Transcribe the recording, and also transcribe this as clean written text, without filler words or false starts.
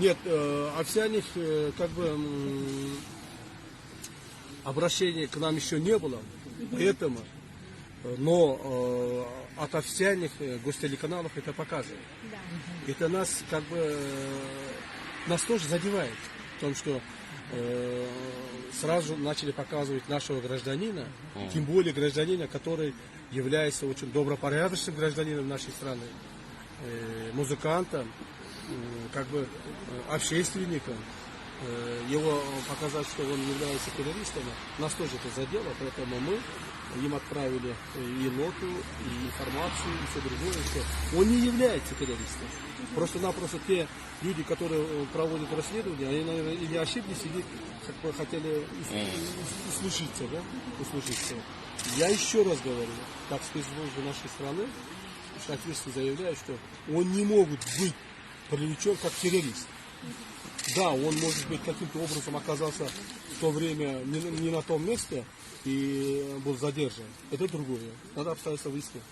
Нет, Овсяных как бы обращения к нам еще не было, поэтому, но от Овсяных гостелеканалов это показывает. Да. Это нас как бы нас тоже задевает, в том, что сразу начали показывать нашего гражданина, тем более гражданина, который является очень добропорядочным гражданином нашей страны, музыкантом, как бы общественником. Его показать, что он является террористом, нас тоже это задело, поэтому мы им отправили и ноту, и информацию, и все другое, что он не является террористом. Просто-напросто те люди, которые проводят расследование, они, наверное, или ошиблись, или как бы хотели услужиться, да? Услужиться. Я еще раз говорю, как спецслужбы нашей страны, ответственно заявляю, что он не может быть привлечен как террорист. Да, он, может быть, каким-то образом оказался в то время не на том месте и был задержан. Это другое. Надо обстоятельства выяснить.